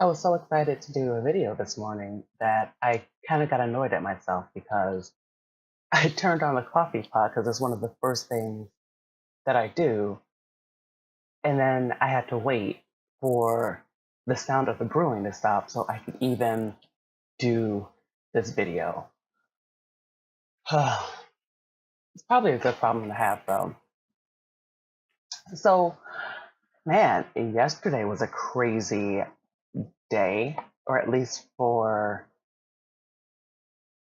I was so excited to do a video this morning that I kind of got annoyed at myself because I turned on the coffee pot because it's one of the first things that I do. And then I had to wait for the sound of the brewing to stop so I could even do this video. It's probably a good problem to have, though. So, man, yesterday was a crazy day, or at least for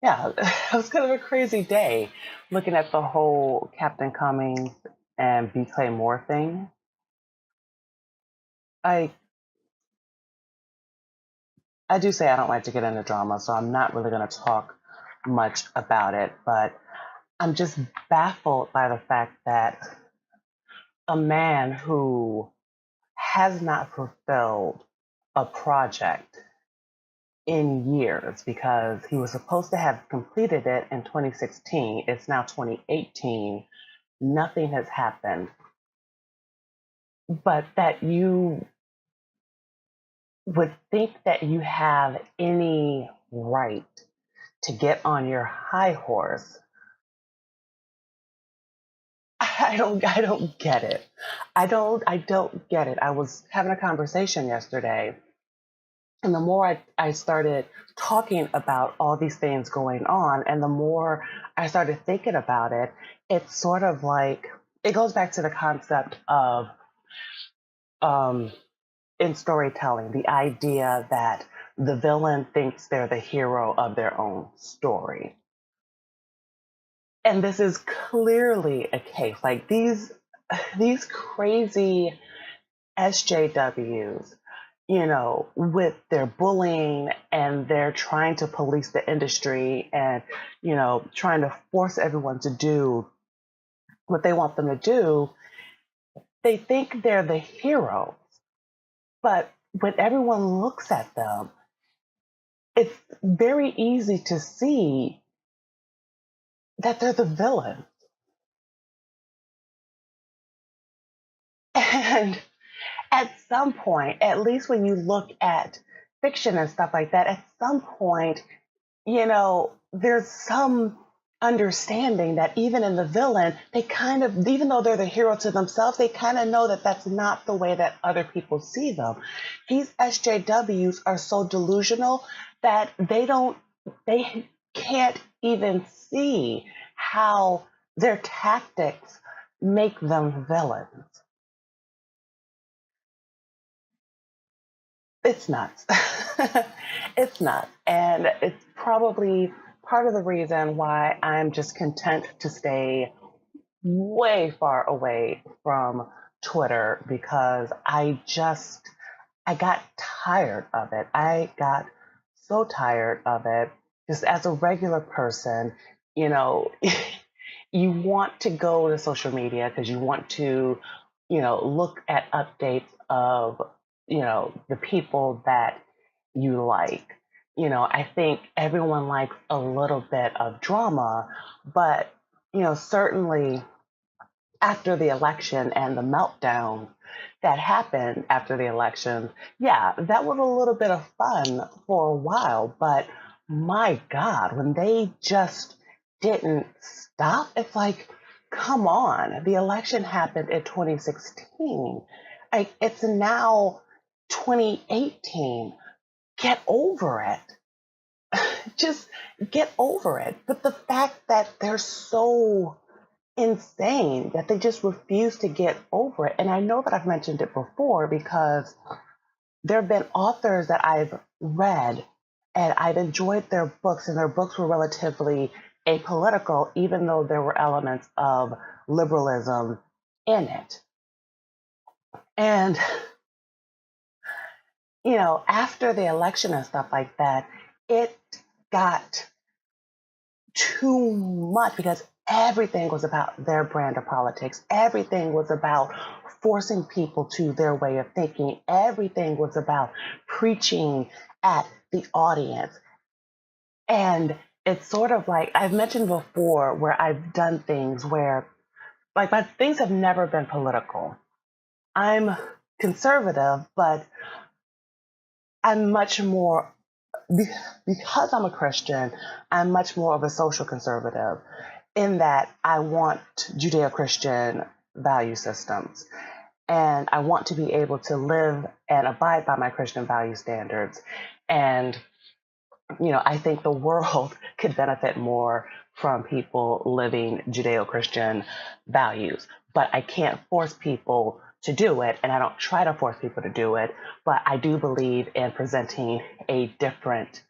yeah, it was kind of a crazy day looking at the whole Captain Cummings and B. Clay Moore thing. I I do say I don't like to get into drama, so I'm not really going to talk much about it, but I'm just baffled by the fact that a man who has not fulfilled a project in years because he was supposed to have completed it in 2016. It's now 2018. Nothing has happened, but that you would think that you have any right to get on your high horse. I don't get it. I don't get it. I was having a conversation yesterday, and the more I started talking about all these things going on, and the more I started thinking about it, it's sort of like it goes back to the concept of um, in storytelling, the idea that the villain thinks they're the hero of their own story. And this is clearly a case. Like these crazy SJWs, with their bullying and they're trying to police the industry and, trying to force everyone to do what they want them to do, they think they're the hero. But when everyone looks at them, it's very easy to see that they're the villain. And at some point, at least when you look at fiction and stuff like that, at some point, there's some understanding that even in the villain, they kind of, even though they're the hero to themselves, they kind of know that that's not the way that other people see them. These SJWs are so delusional that they can't even see how their tactics make them villains. It's nuts. It's nuts. And it's probably part of the reason why I'm just content to stay way far away from Twitter because I got tired of it. I got so tired of it. Just as a regular person, you know, you want to go to social media because you want to, look at updates of, the people that you like. I think everyone likes a little bit of drama, but, certainly after the election and the meltdown that happened after the election, yeah, that was a little bit of fun for a while. But my God, when they just didn't stop, it's like, come on, the election happened in 2016. Like, it's now 2018. Get over it. Just get over it. But the fact that they're so insane that they just refuse to get over it. And I know that I've mentioned it before because there have been authors that I've read and I've enjoyed their books, and their books were relatively apolitical, even though there were elements of liberalism in it. And, after the election and stuff like that, it got too much because everything was about their brand of politics. Everything was about forcing people to their way of thinking. Everything was about preaching at the audience. And it's sort of like I've mentioned before where I've done things where, like, my things have never been political. I'm conservative, but I'm much more, because I'm a Christian, I'm much more of a social conservative in that I want Judeo Christian value systems. And I want to be able to live and abide by my Christian value standards. And, I think the world could benefit more from people living Judeo Christian values. But I can't force people to do it, and I don't try to force people to do it. But I do believe in presenting a different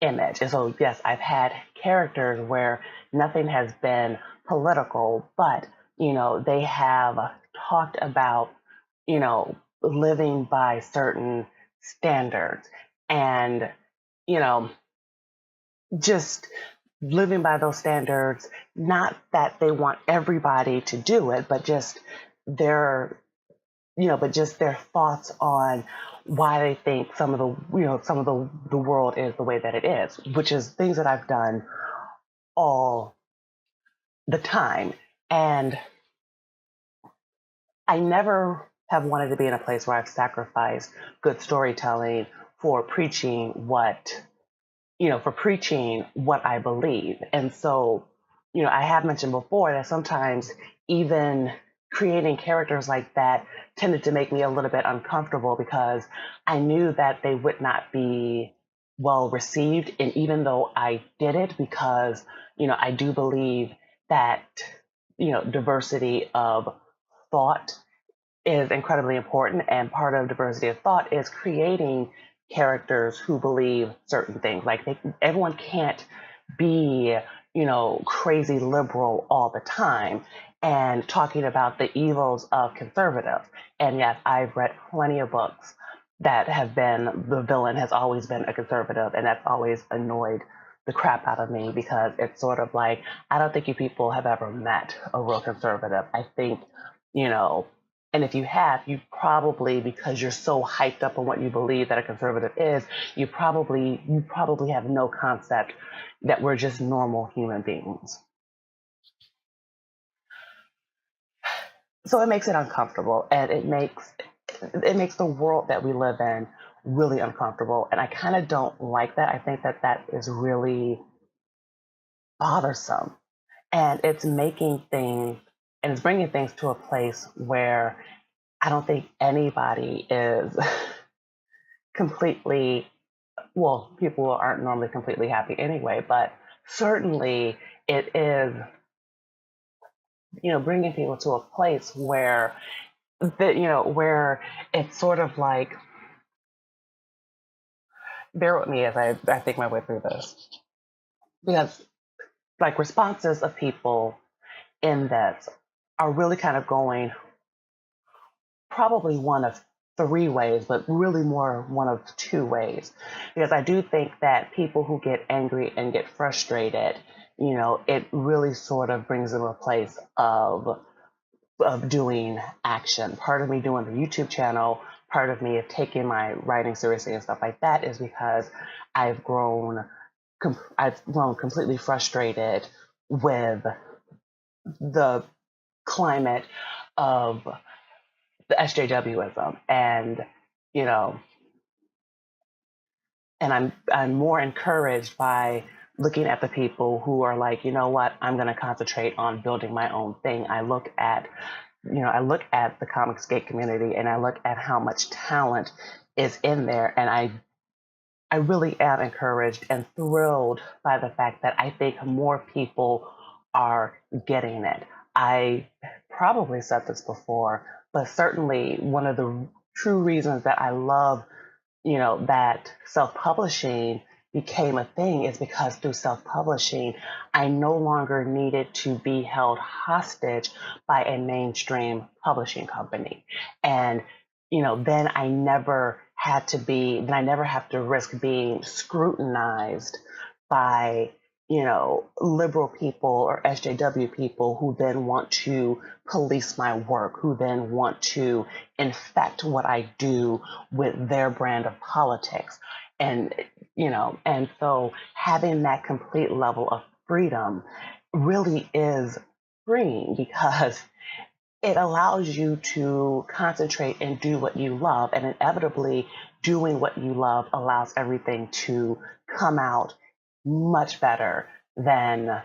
image. And so, yes, I've had characters where nothing has been political, but, they have talked about, living by certain standards and, you know, just living by those standards, not that they want everybody to do it, but just their but just their thoughts on why they think some of the world is the way that it is, which is things that I've done all the time. And I never have wanted to be in a place where I've sacrificed good storytelling for preaching what I believe. And so, I have mentioned before that sometimes even creating characters like that tended to make me a little bit uncomfortable because I knew that they would not be well received. And even though I did it because, I do believe that, diversity of thought is incredibly important. And part of diversity of thought is creating characters who believe certain things. Like everyone can't be, crazy liberal all the time and talking about the evils of conservatives. And yes, I've read plenty of books that have been the villain has always been a conservative, and that's always annoyed the crap out of me because it's sort of like I don't think you people have ever met a real conservative. I think, you know, and if you have, you probably, because you're so hyped up on what you believe that a conservative is, you probably have no concept that we're just normal human beings. So it makes it uncomfortable, and it makes the world that we live in really uncomfortable. And I kind of don't like that. I think that that is really bothersome, and it's bringing things to a place where I don't think anybody is completely, well, people aren't normally completely happy anyway, but certainly it is, bringing people to a place where where it's sort of like, bear with me as I think my way through this, because like responses of people in this are really kind of going probably one of three ways, but really more one of two ways. Because I do think that people who get angry and get frustrated, it really sort of brings them a place of doing action. Part of me doing the YouTube channel, part of me of taking my writing seriously and stuff like that is because I've grown I've grown completely frustrated with the climate of the SJWism, and you know and I'm more encouraged by looking at the people who are like, you know what, I'm going to concentrate on building my own thing. I look at the comic skate community, and I look at how much talent is in there, and I really am encouraged and thrilled by the fact that I think more people are getting it. I probably said this before, but certainly one of the true reasons that I love, that self-publishing became a thing is because through self-publishing, I no longer needed to be held hostage by a mainstream publishing company. And, then I never have to risk being scrutinized by, liberal people or SJW people who then want to police my work, who then want to infect what I do with their brand of politics. And, and so having that complete level of freedom really is freeing because it allows you to concentrate and do what you love. And inevitably, doing what you love allows everything to come out much better than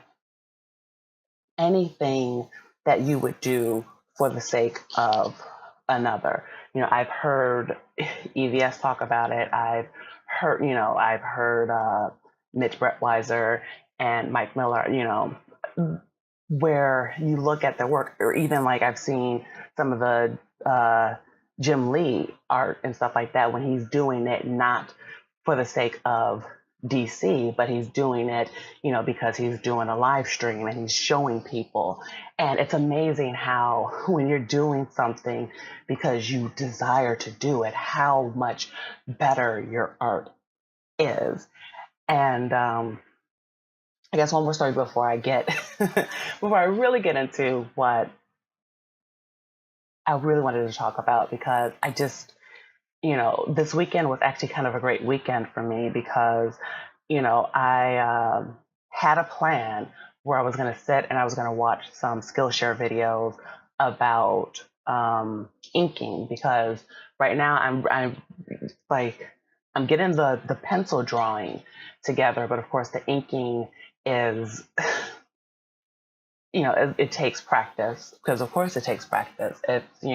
anything that you would do for the sake of another. I've heard EVS talk about it. I've heard Mitch Brettweiser and Mike Miller, where you look at their work, or even like I've seen some of the Jim Lee art and stuff like that when he's doing it not for the sake of DC, but he's doing it, because he's doing a live stream and he's showing people. And it's amazing how when you're doing something because you desire to do it, how much better your art is. And I guess one more story before I get before I really get into what I really wanted to talk about, because I just, this weekend was actually kind of a great weekend for me because, I had a plan where I was going to sit and I was going to watch some Skillshare videos about inking, because right now I'm like I'm getting the pencil drawing together, but of course the inking is it takes practice, because of course it takes practice. It's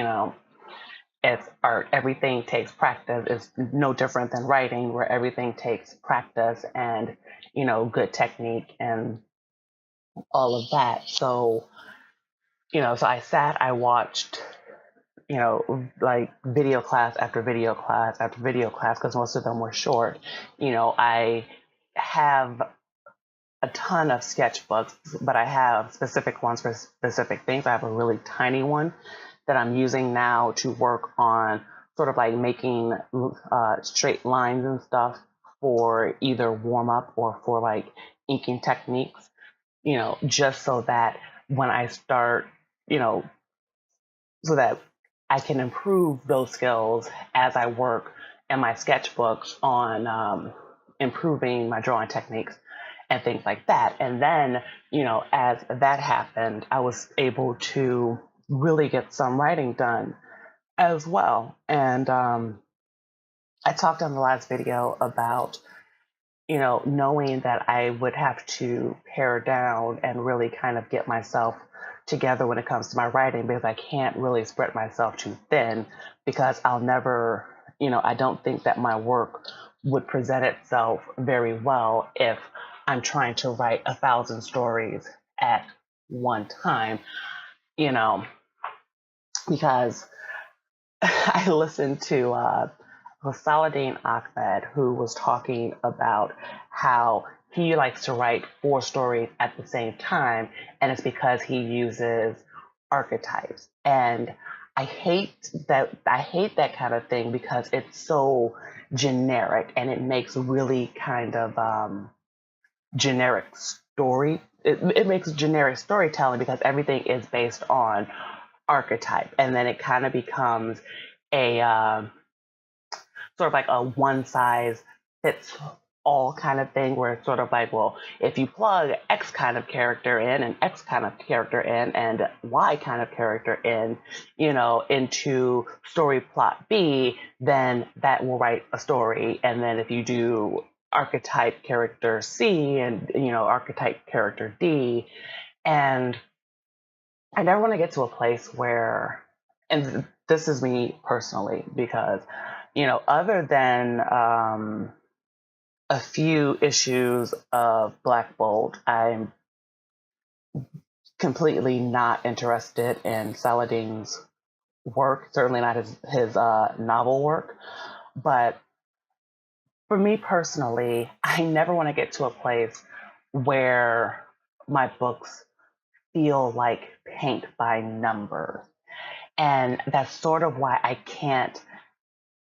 art. Everything takes practice. It's no different than writing, where everything takes practice and, good technique and all of that. So I sat, I watched, like video class after video class after video class, because most of them were short. I have a ton of sketchbooks, but I have specific ones for specific things. I have a really tiny one that I'm using now to work on sort of like making straight lines and stuff for either warm up or for like inking techniques, just so that when I start, so that I can improve those skills as I work in my sketchbooks on improving my drawing techniques and things like that. And then, as that happened, I was able to really get some writing done as well. And I talked on the last video about, knowing that I would have to pare down and really kind of get myself together when it comes to my writing, because I can't really spread myself too thin, because I'll never, I don't think that my work would present itself very well if I'm trying to write 1,000 stories at one time, because I listened to Saladin Ahmed, who was talking about how he likes to write 4 stories at the same time, and it's because he uses archetypes. And I hate that. I hate that kind of thing, because it's so generic and it makes really kind of generic story. It makes generic storytelling, because everything is based on archetype, and then it kind of becomes a sort of like a one size fits all kind of thing, where it's sort of like, well, if you plug X kind of character in and X kind of character in and Y kind of character in, into story plot B, then that will write a story. And then if you do archetype character C and, archetype character D, and I never want to get to a place where, and this is me personally, because, other than a few issues of Black Bolt, I'm completely not interested in Saladin's work, certainly not his novel work. But for me personally, I never want to get to a place where my books feel like paint by numbers. And that's sort of why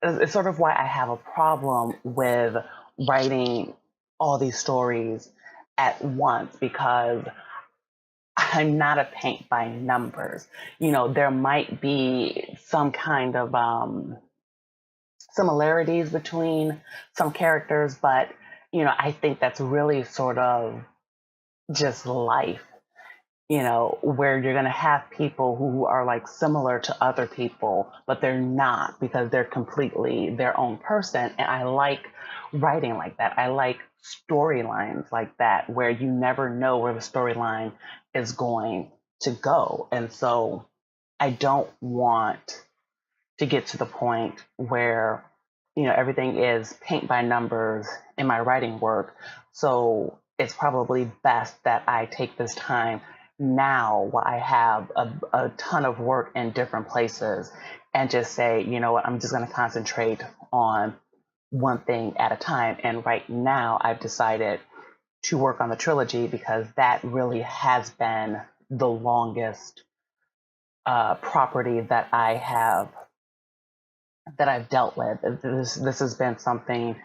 it's sort of why I have a problem with writing all these stories at once, because I'm not a paint by numbers. There might be some kind of similarities between some characters, but, I think that's really sort of just life. where you're going to have people who are like similar to other people, but they're not because they're completely their own person. And I like writing like that. I like storylines like that where you never know where the storyline is going to go. And so I don't want to get to the point where, everything is paint by numbers in my writing work. So it's probably best that I take this time now while I have a ton of work in different places and just say, you know what, I'm just going to concentrate on one thing at a time. And right now I've decided to work on the trilogy because that really has been the longest property that I've dealt with. This has been something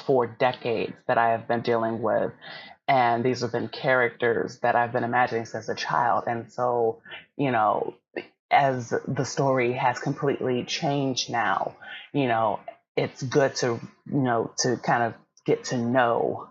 for decades that I have been dealing with. And these have been characters that I've been imagining since a child. And so, as the story has completely changed now, you know, it's good to, to kind of get to know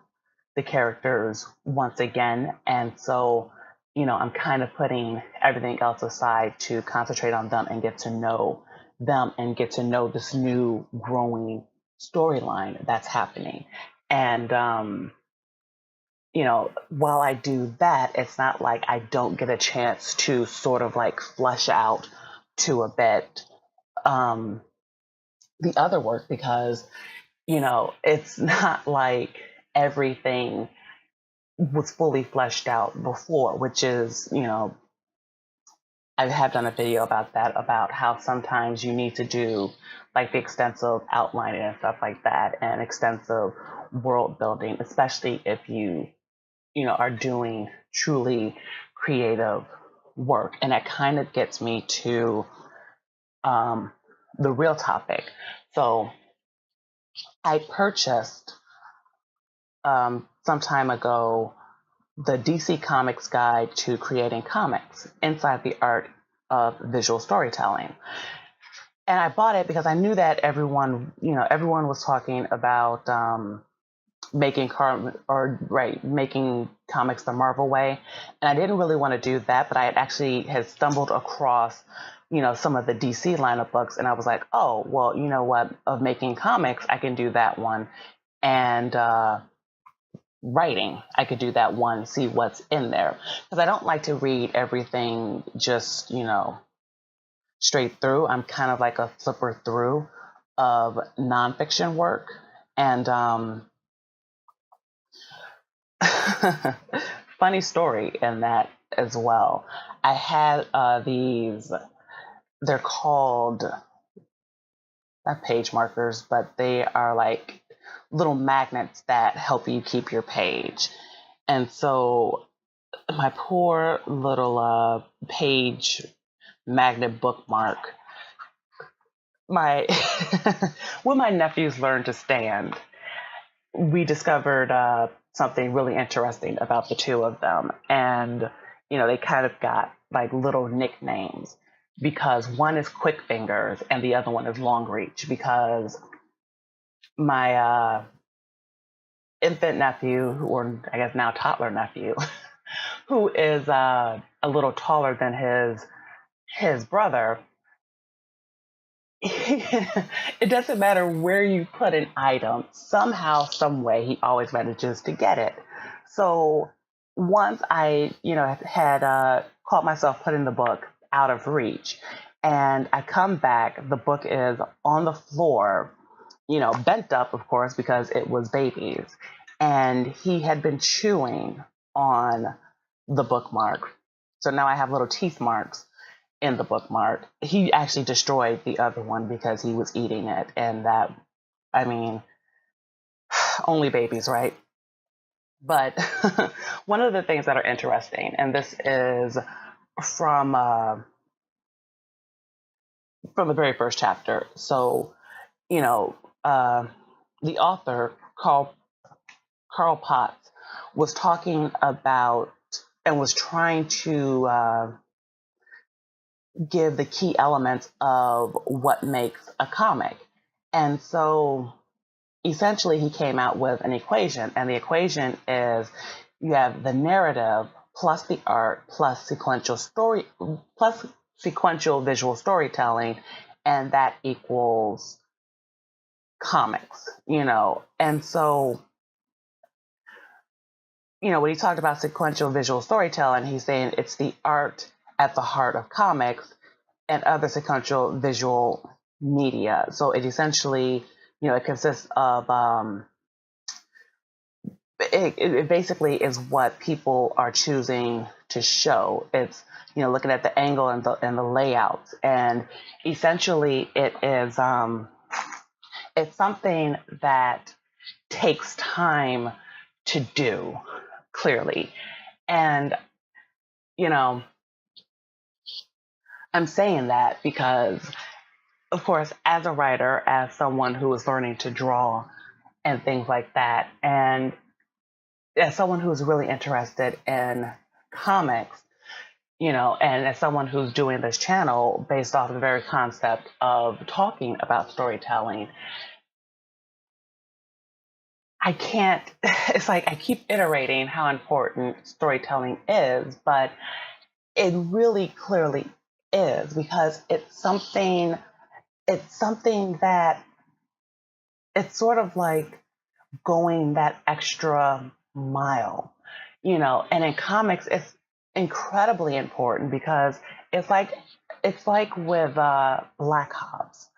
the characters once again. And so, I'm kind of putting everything else aside to concentrate on them and get to know them and get to know this new growing storyline that's happening. And, while I do that, it's not like I don't get a chance to sort of like flesh out to a bit um, the other work because, it's not like everything was fully fleshed out before, which is, I have done a video about that, about how sometimes you need to do like the extensive outlining and stuff like that and extensive world building, especially if are doing truly creative work. And that kind of gets me to the real topic. So I purchased some time ago the DC Comics Guide to Creating Comics Inside the Art of Visual Storytelling. And I bought it because I knew that everyone was talking about making comics the Marvel way. And I didn't really want to do that, but I had stumbled across, some of the DC lineup books. And I was like, oh, well, you know what, of making comics, I can do that one. And writing, I could do that one, see what's in there. Because I don't like to read everything just, straight through. I'm kind of like a flipper through of nonfiction work. And funny story in that as well. I had they're called not page markers, but they are like little magnets that help you keep your page. And so my poor little page magnet bookmark, when my nephews learned to stand, we discovered something really interesting about the two of them. And, they kind of got like little nicknames because one is Quick Fingers and the other one is Long Reach because my infant nephew, or I guess now toddler nephew, who is a little taller than his brother, it doesn't matter where you put an item, somehow, some way, he always manages to get it. So once I, had caught myself putting the book out of reach, and I come back, the book is on the floor, bent up, of course, because it was babies. And he had been chewing on the bookmark. So now I have little teeth marks in the bookmark. He actually destroyed the other one because he was eating it. And that, I mean, only babies, right? But one of the things that are interesting, and this is from the very first chapter. So, the author, Carl Potts, was talking about and was trying to give the key elements of what makes a comic. And so essentially he came out with an equation, and the equation is you have the narrative plus the art plus sequential visual storytelling, and that equals comics, And so, when he talked about sequential visual storytelling, he's saying it's the art at the heart of comics and other sequential visual media. So it essentially, it consists of, it basically is what people are choosing to show. It's, looking at the angle and the layouts. And essentially it is, it's something that takes time to do, clearly. And, I'm saying that because, of course, as a writer, as someone who is learning to draw and things like that, and as someone who's really interested in comics, and as someone who's doing this channel based off the very concept of talking about storytelling, I can't, it's like I keep iterating how important storytelling is, but it really clearly is, because it's something that it's sort of like going that extra mile, and in comics it's incredibly important because it's like with Black Hobbs,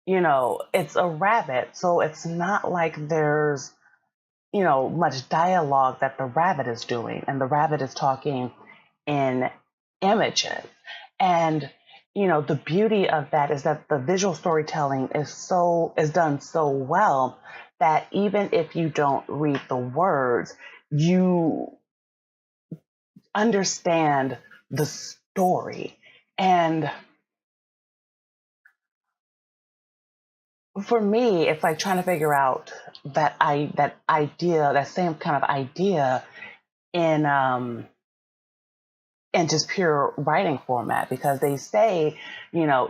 it's a rabbit, so it's not like there's much dialogue that the rabbit is doing, and the rabbit is talking in images. And the beauty of that is that the visual storytelling is done so well that even if you don't read the words, you understand the story. And for me, it's like trying to figure out that same kind of idea in just pure writing format, because they say,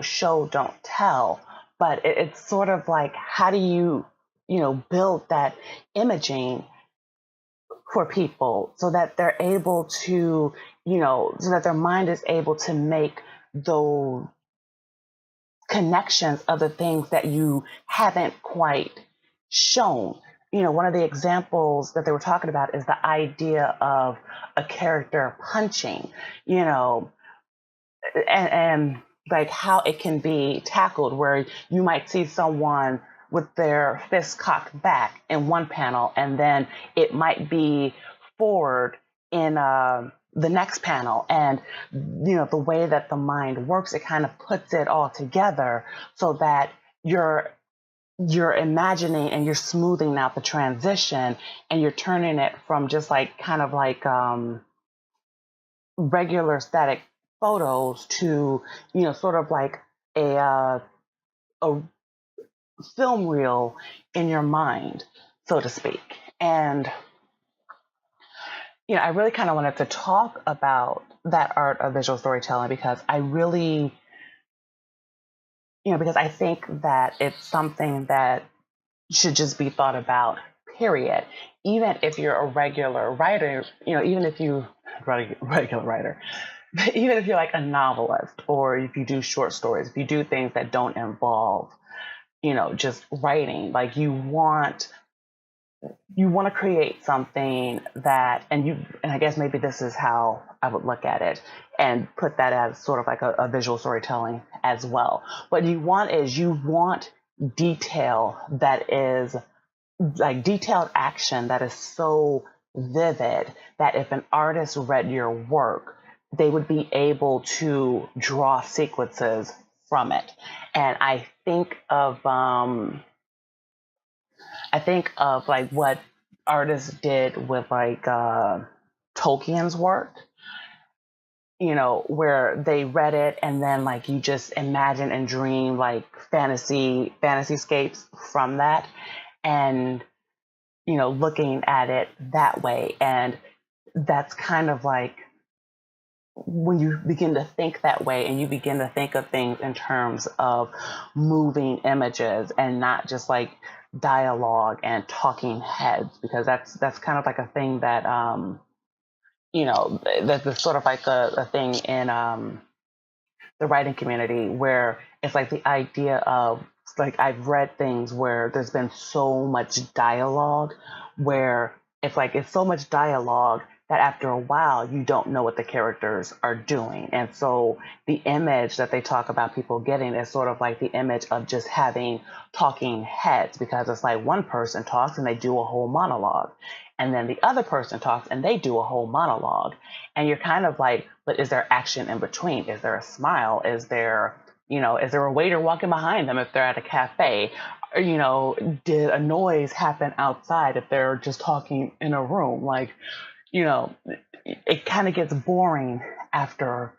show, don't tell. But it's sort of like, how do you, build that imaging for people so that they're able to, so that their mind is able to make those connections of the things that you haven't quite shown. One of the examples that they were talking about is the idea of a character punching, and like how it can be tackled, where you might see someone with their fist cocked back in one panel, and then it might be forward in the next panel. And the way that the mind works, it kind of puts it all together so that you're imagining and you're smoothing out the transition, and you're turning it from just like kind of like regular static photos to sort of like a film reel in your mind, so to speak. And I really kind of wanted to talk about that art of visual storytelling because I really, because I think that it's something that should just be thought about, period. Even if you're a regular writer, even if you regular writer, but even if you're like a novelist, or if you do short stories, if you do things that don't involve, just writing, like you want to create something that, and I guess maybe this is how I would look at it and put that as sort of like a visual storytelling as well. What you want detail that is like detailed action that is so vivid that if an artist read your work, they would be able to draw sequences from it. And I think of like what artists did with like Tolkien's work, where they read it and then like you just imagine and dream like fantasyscapes from that, and looking at it that way. And that's kind of like when you begin to think that way, and you begin to think of things in terms of moving images and not just like dialogue and talking heads, because that's kind of like a thing that there's sort of like a thing in the writing community where it's like the idea of like I've read things where there's been so much dialogue where it's so much dialogue that after a while you don't know what the characters are doing. And so the image that they talk about people getting is sort of like the image of just having talking heads, because it's like one person talks and they do a whole monologue. And then the other person talks and they do a whole monologue. And you're kind of like, but is there action in between? Is there a smile? Is there a waiter walking behind them if they're at a cafe? Or, did a noise happen outside if they're just talking in a room? You know, it kind of gets boring after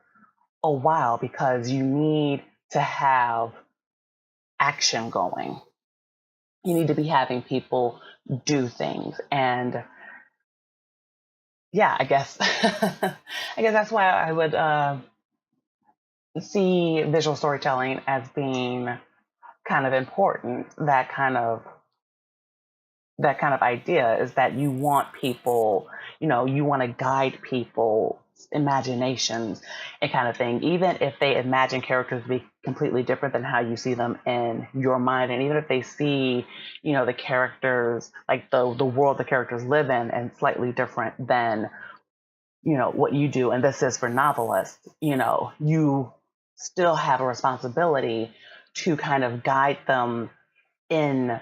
a while because you need to have action going. You need to be having people do things. And yeah, I guess I guess that's why I would see visual storytelling as being kind of important. That kind of idea is that you want people, you want to guide people's imaginations and kind of thing, even if they imagine characters to be completely different than how you see them in your mind. And even if they see, the characters, like the world the characters live in and slightly different than, what you do. And this is for novelists, you still have a responsibility to kind of guide them in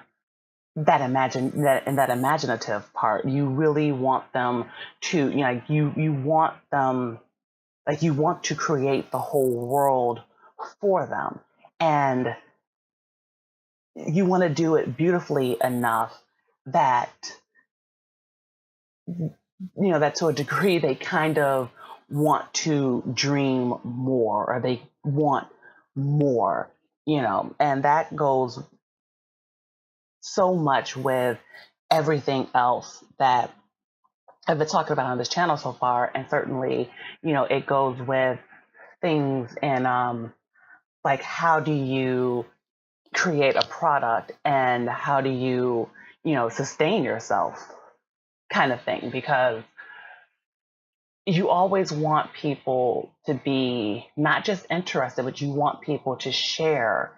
that imaginative part. You really want them to, you want them, like you want to create the whole world for them, and you want to do it beautifully enough that that to a degree they kind of want to dream more, or they want more, and that goes so much with everything else that I've been talking about on this channel so far. And certainly, it goes with things in like how do you create a product and how do you, sustain yourself kind of thing, because you always want people to be not just interested, but you want people to share,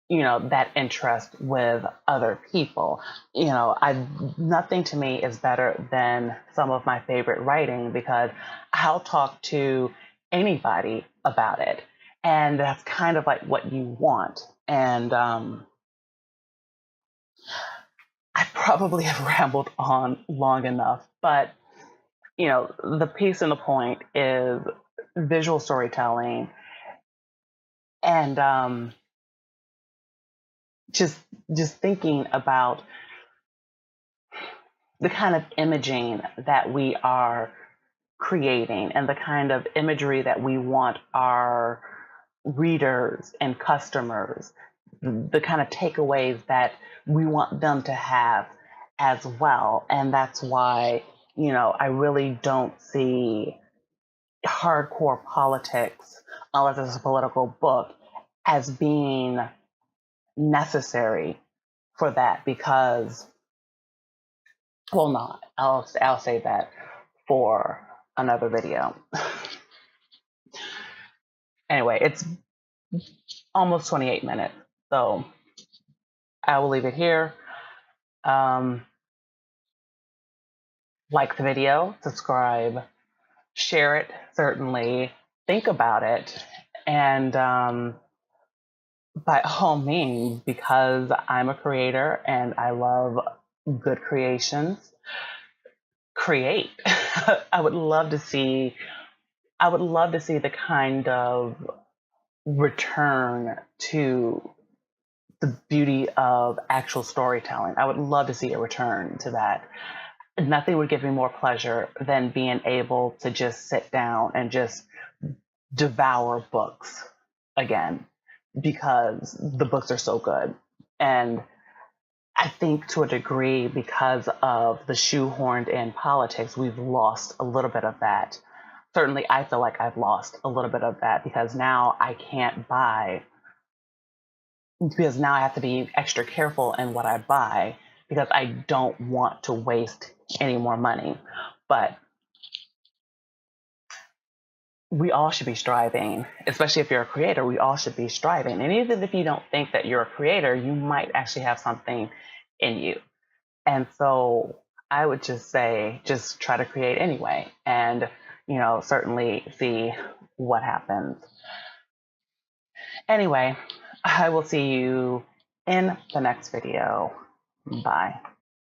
that interest with other people. Nothing to me is better than some of my favorite writing, because I'll talk to anybody about it. And that's kind of like what you want. And I probably have rambled on long enough, but the piece and the point is visual storytelling, and just thinking about the kind of imaging that we are creating and the kind of imagery that we want our readers and customers, the kind of takeaways that we want them to have as well. And that's why, I really don't see hardcore politics, unless it's a political book, as being necessary for that, because, well, not. I'll say that for another video. Anyway, it's almost 28 minutes, so I will leave it here. Like the video, subscribe, share it, certainly think about it, and by all means, because I'm a creator and I love good creations, create. I would love to see the kind of return to the beauty of actual storytelling. I would love to see a return to that. Nothing would give me more pleasure than being able to just sit down and just devour books again, because the books are so good. And I think to a degree, because of the shoehorned in politics, we've lost a little bit of that. Certainly, I feel like I've lost a little bit of that, because now I can't buy, because now I have to be extra careful in what I buy, because I don't want to waste any more money. But we all should be striving, especially if you're a creator. We all should be striving. And even if you don't think that you're a creator, you might actually have something in you. And so I would just say, just try to create anyway. And, certainly see what happens. Anyway, I will see you in the next video. Bye.